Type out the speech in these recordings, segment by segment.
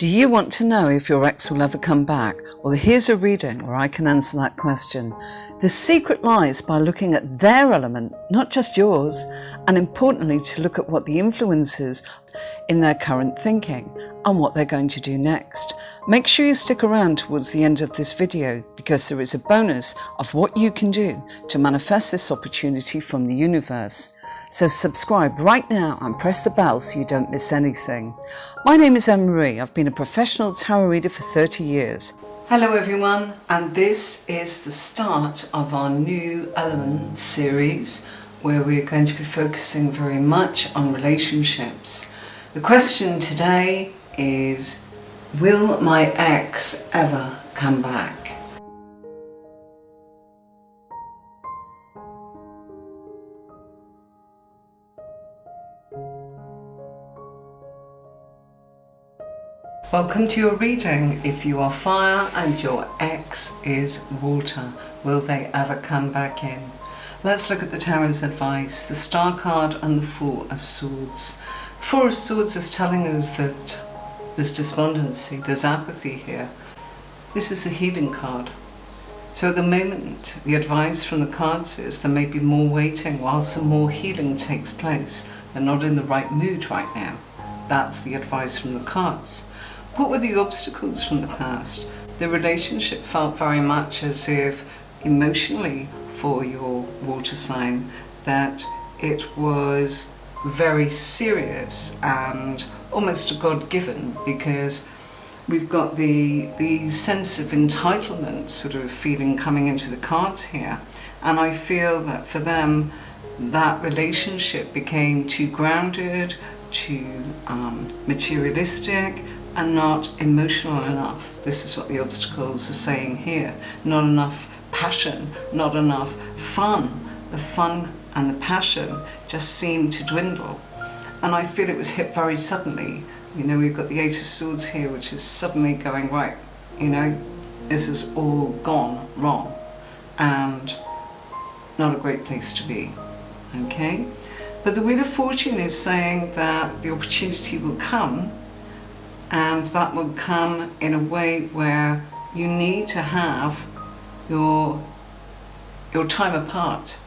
Do you want to know if your ex will ever come back? Well, here's a reading where I can answer that question. The secret lies by looking at their element, not just yours, and importantly to look at what the influences in their current thinking and what they're going to do next. Make sure you stick around towards the end of this video because there is a bonus of what you can do to manifest this opportunity from the universe. So subscribe right now and press the bell so you don't miss anything. My name is Anne-Marie. I've been a professional tarot reader for 30 years. Hello everyone, and this is the start of our new element series where we're going to be focusing very much on relationships. The question today is, will my ex ever come back? Welcome to your reading. If you are fire and your ex is water, will they ever come back in? Let's look at the Tarot's advice, the Star card and the Four of Swords. Four of Swords is telling us that there's despondency, there's apathy here. This is the healing card. So at the moment, the advice from the cards is there may be more waiting while some more healing takes place. They're not in the right mood right now. That's the advice from the cards. What were the obstacles from the past? The relationship felt very much as if emotionally for your water sign that it was very serious and almost a God-given, because we've got the sense of entitlement sort of feeling coming into the cards here, and I feel that for them that relationship became too grounded, too materialistic, and not emotional enough. This is what the obstacles are saying here. Not enough passion, not enough fun. The fun and the passion just seemed to dwindle. And I feel it was hit very suddenly. You know, we've got the Eight of Swords here, which is suddenly going, right, you know, this has all gone wrong. And not a great place to be, okay? But the Wheel of Fortune is saying that the opportunity will come, and that will come in a way where you need to have your time apart.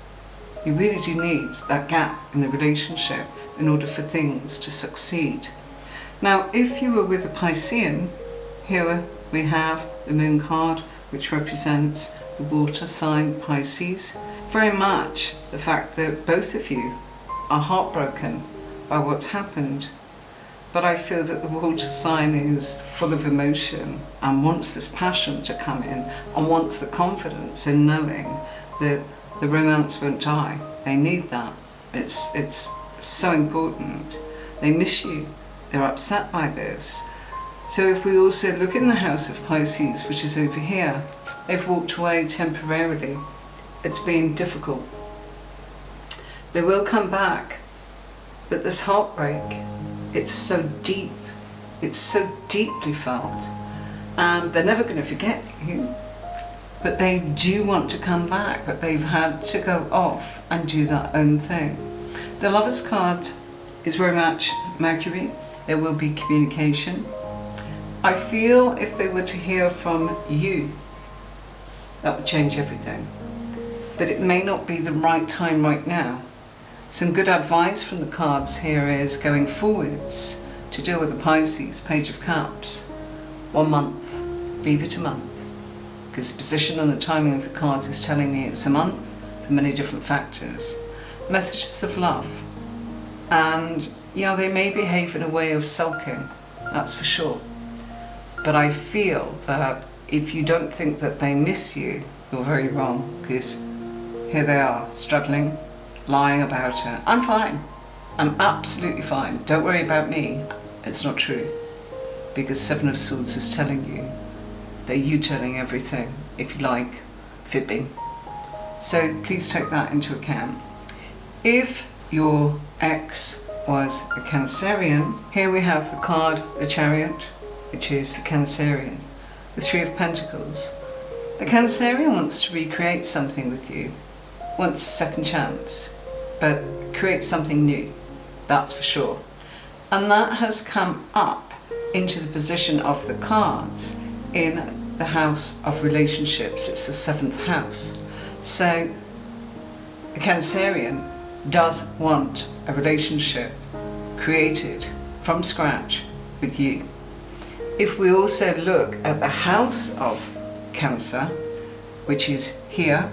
You really do need that gap in the relationship in order for things to succeed. Now, if you were with a Piscean, here we have the Moon card, which represents the water sign Pisces. Very much the fact that both of you are heartbroken by what's happened. But I feel that the water sign is full of emotion and wants this passion to come in and wants the confidence in knowing that the romance won't die. They need that. It's so important. They miss you. They're upset by this. So if we also look in the house of Pisces, which is over here, they've walked away temporarily. It's been difficult. They will come back, but this heartbreak, it's so deep, it's so deeply felt, and they're never going to forget you, but they do want to come back, but they've had to go off and do their own thing. The Lover's card is very much Mercury. There will be communication. I feel if they were to hear from you, that would change everything, but it may not be the right time right now. Some good advice from the cards here is going forwards to deal with the Pisces, Page of Cups. 1 month, leave it a month. Because the position and the timing of the cards is telling me it's a month for many different factors. Messages of love. And yeah, they may behave in a way of sulking, that's for sure. But I feel that if you don't think that they miss you, you're very wrong, because here they are, struggling, lying about it. I'm fine. I'm absolutely fine. Don't worry about me. It's not true. Because Seven of Swords is telling you that you telling everything, if you like, fibbing. So please take that into account. If your ex was a Cancerian, here we have the card, the Chariot, which is the Cancerian. The Three of Pentacles. The Cancerian wants to recreate something with you. Wants a second chance. But create something new, that's for sure. And that has come up into the position of the cards in the house of relationships. It's the 7th house. So a Cancerian does want a relationship created from scratch with you. If we also look at the house of Cancer, which is here,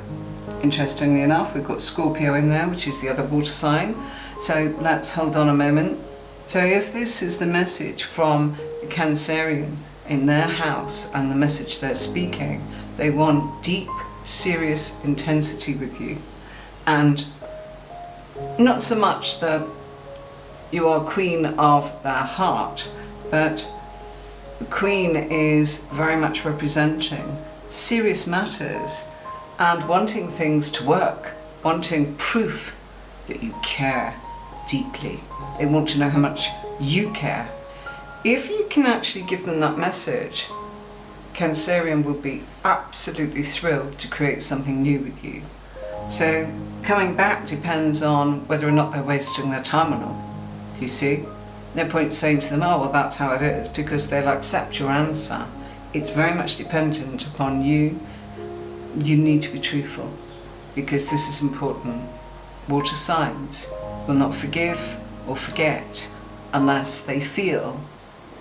interestingly enough, we've got Scorpio in there, which is the other water sign. So let's hold on a moment. So if this is the message from the Cancerian in their house and the message they're speaking, they want deep, serious intensity with you. And not so much that you are queen of their heart, but the queen is very much representing serious matters and wanting things to work, wanting proof that you care deeply. They want to know how much you care. If you can actually give them that message, Cancerian will be absolutely thrilled to create something new with you. So coming back depends on whether or not they're wasting their time or not. Do you see? No point saying to them, oh, well, that's how it is, because they'll accept your answer. It's very much dependent upon you. You need to be truthful, because this is important. Water signs will not forgive or forget unless they feel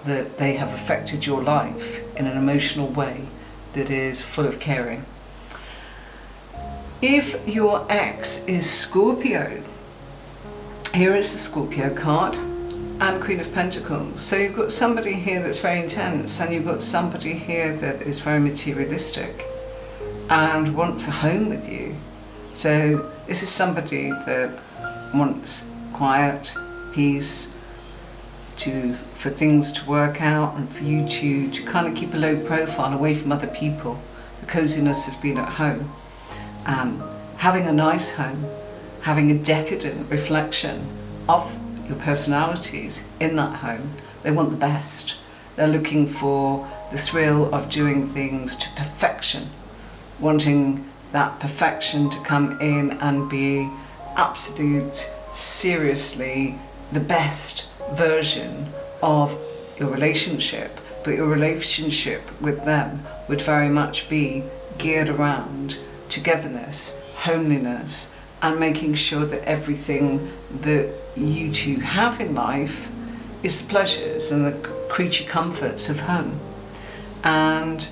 that they have affected your life in an emotional way that is full of caring. If your ex is Scorpio, here is the Scorpio card and Queen of Pentacles. So you've got somebody here that's very intense, and you've got somebody here that is very materialistic and wants a home with you. So this is somebody that wants quiet, peace, for things to work out, and for you to kind of keep a low profile away from other people, the coziness of being at home. Having a nice home, having a decadent reflection of your personalities in that home. They want the best. They're looking for the thrill of doing things to perfection, wanting that perfection to come in and be absolute, seriously the best version of your relationship. But your relationship with them would very much be geared around togetherness, homeliness, and making sure that everything that you two have in life is the pleasures and the creature comforts of home. And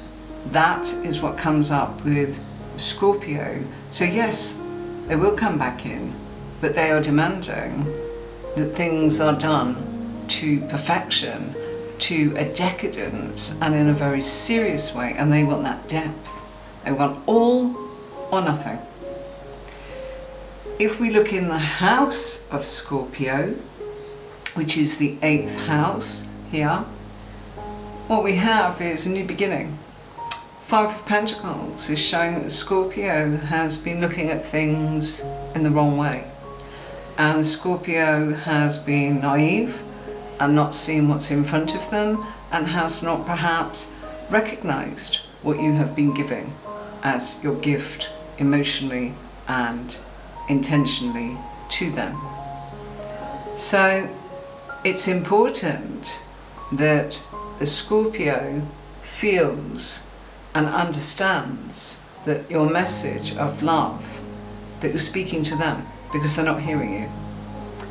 that is what comes up with Scorpio. So yes, they will come back in, but they are demanding that things are done to perfection, to a decadence, and in a very serious way, and they want that depth. They want all or nothing. If we look in the house of Scorpio, which is the 8th house here, what we have is a new beginning. 5 of Pentacles is showing that Scorpio has been looking at things in the wrong way. And Scorpio has been naive and not seen what's in front of them, and has not perhaps recognized what you have been giving as your gift emotionally and intentionally to them. So it's important that the Scorpio feels and understands that your message of love, that you're speaking to them, because they're not hearing you.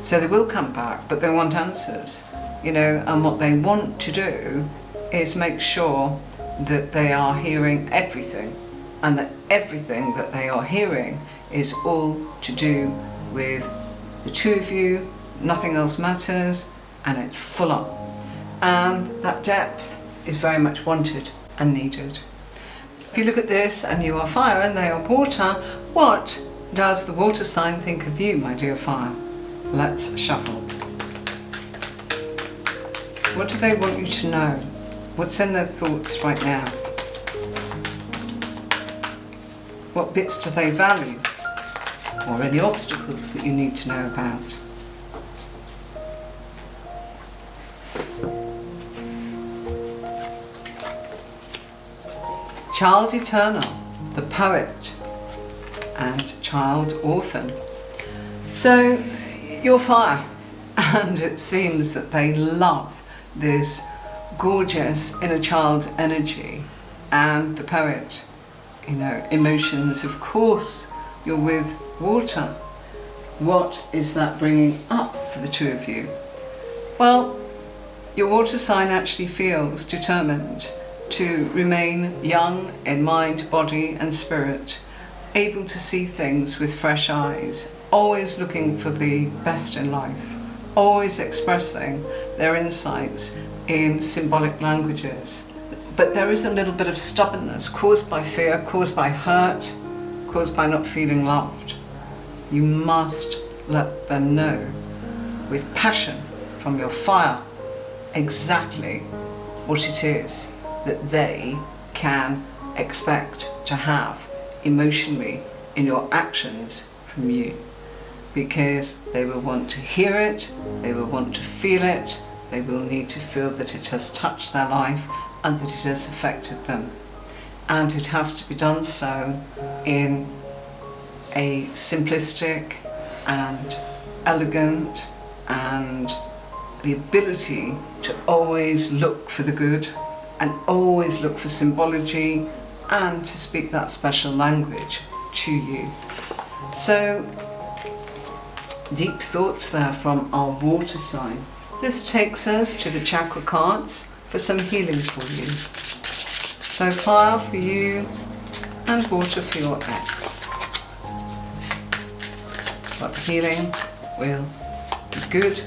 So they will come back, but they want answers, you know, and what they want to do is make sure that they are hearing everything, and that everything that they are hearing is all to do with the two of you, nothing else matters, and it's full on. And that depth is very much wanted and needed. If you look at this and you are fire and they are water, what does the water sign think of you, my dear fire? Let's shuffle. What do they want you to know? What's in their thoughts right now? What bits do they value? Or any obstacles that you need to know about? Child eternal, the poet, and child orphan. So you're fire, and it seems that they love this gorgeous inner child energy and the poet, you know, emotions. Of course, you're with water. What is that bringing up for the two of you? Well, your water sign actually feels determined to remain young in mind, body and spirit, able to see things with fresh eyes, always looking for the best in life, always expressing their insights in symbolic languages. But there is a little bit of stubbornness caused by fear, caused by hurt, caused by not feeling loved. You must let them know with passion from your fire exactly what it is that they can expect to have emotionally in your actions from you, because they will want to hear it, they will want to feel it, they will need to feel that it has touched their life and that it has affected them. And it has to be done so in a simplistic and elegant, and the ability to always look for the good and always look for symbology and to speak that special language to you. So, deep thoughts there from our water sign. This takes us to the chakra cards for some healing for you. So fire for you and water for your ex. But healing will be good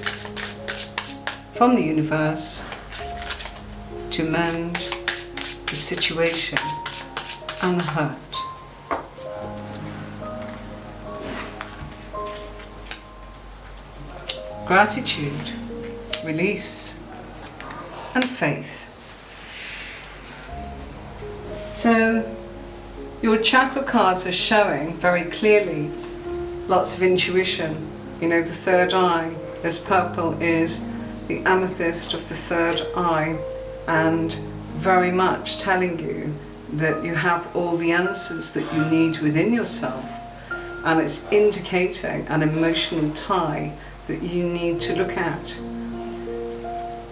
from the universe to mend the situation and the hurt. Gratitude, release and faith. So your chakra cards are showing very clearly lots of intuition. You know, the third eye, this purple is the amethyst of the third eye, and very much telling you that you have all the answers that you need within yourself, and it's indicating an emotional tie that you need to look at.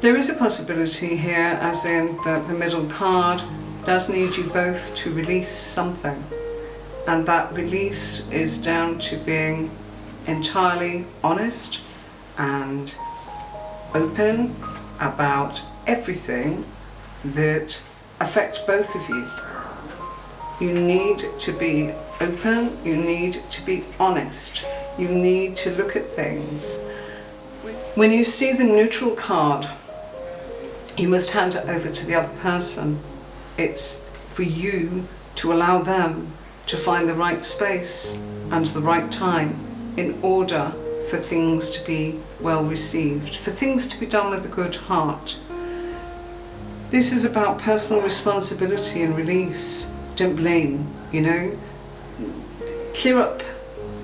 There is a possibility here, as in that the middle card does need you both to release something, and that release is down to being entirely honest and open about everything that affects both of you. You need to be open, you need to be honest, you need to look at things. When you see the neutral card, you must hand it over to the other person. It's for you to allow them to find the right space and the right time in order for things to be well received, for things to be done with a good heart. This is about personal responsibility and release. Don't blame, you know. Clear up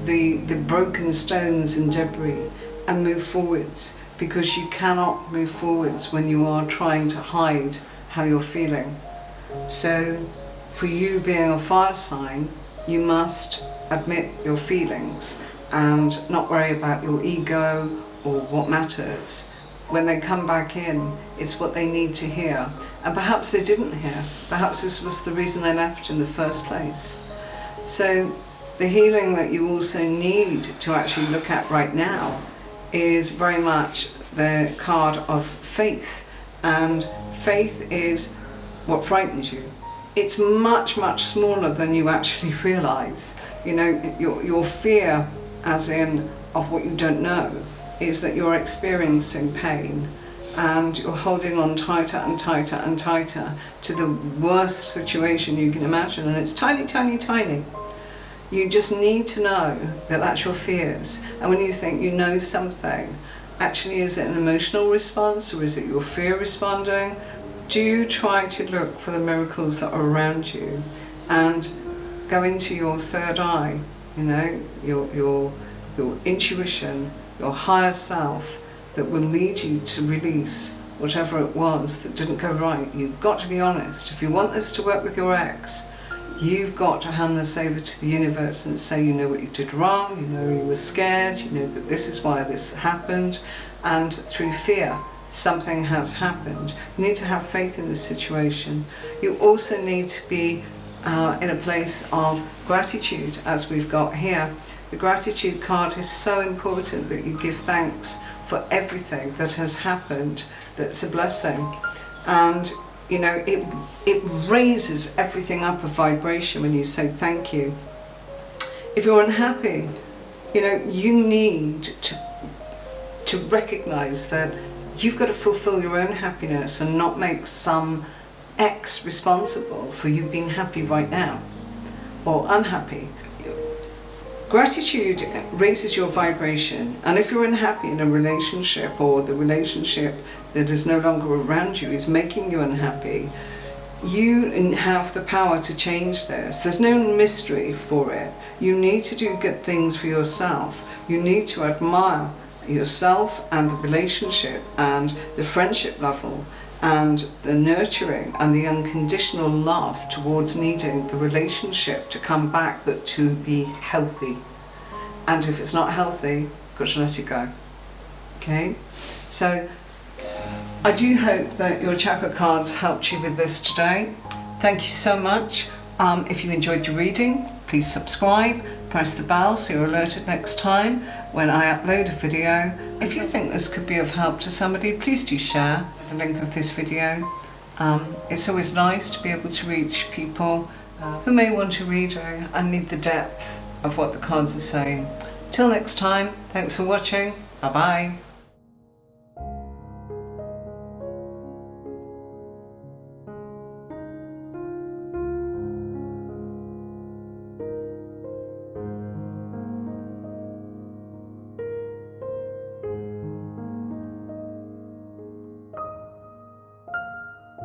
the broken stones and debris and move forwards, because you cannot move forwards when you are trying to hide how you're feeling. So for you being a fire sign, you must admit your feelings and not worry about your ego or what matters. When they come back in, it's what they need to hear. And perhaps they didn't hear. Perhaps this was the reason they left in the first place. So the healing that you also need to actually look at right now is very much the card of faith. And faith is what frightens you. It's much, much smaller than you actually realise. You know, your fear, as in of what you don't know, is that you're experiencing pain and you're holding on tighter and tighter and tighter to the worst situation you can imagine, and it's tiny, tiny, tiny. You just need to know that that's your fears. And when you think you know something, actually is it an emotional response or is it your fear responding? Do try to look for the miracles that are around you and go into your third eye, you know, your intuition, your higher self, that will lead you to release whatever it was that didn't go right. You've got to be honest. If you want this to work with your ex, you've got to hand this over to the universe and say, you know what you did wrong, you know you were scared, you know that this is why this happened, and through fear, something has happened. You need to have faith in the situation. You also need to be in a place of gratitude, as we've got here. The gratitude card is so important, that you give thanks for everything that has happened that's a blessing. And you know, it raises everything up a vibration when you say thank you. If you're unhappy, you know, you need to recognize that you've got to fulfill your own happiness and not make some X responsible for you being happy right now or unhappy. Gratitude raises your vibration, and if you're unhappy in a relationship, or the relationship that is no longer around you is making you unhappy, you have the power to change this. There's no mystery for it. You need to do good things for yourself. You need to admire yourself and the relationship and the friendship level and the nurturing and the unconditional love towards needing the relationship to come back, but to be healthy. And if it's not healthy, you've got to let it go. Okay? So I do hope that your chakra cards helped you with this today. Thank you so much. If you enjoyed your reading, please subscribe, press the bell so you're alerted next time when I upload a video. If you think this could be of help to somebody, please do share the link of this video. It's always nice to be able to reach people who may want a reading and need the depth of what the cards are saying. Till next time, thanks for watching. Bye bye.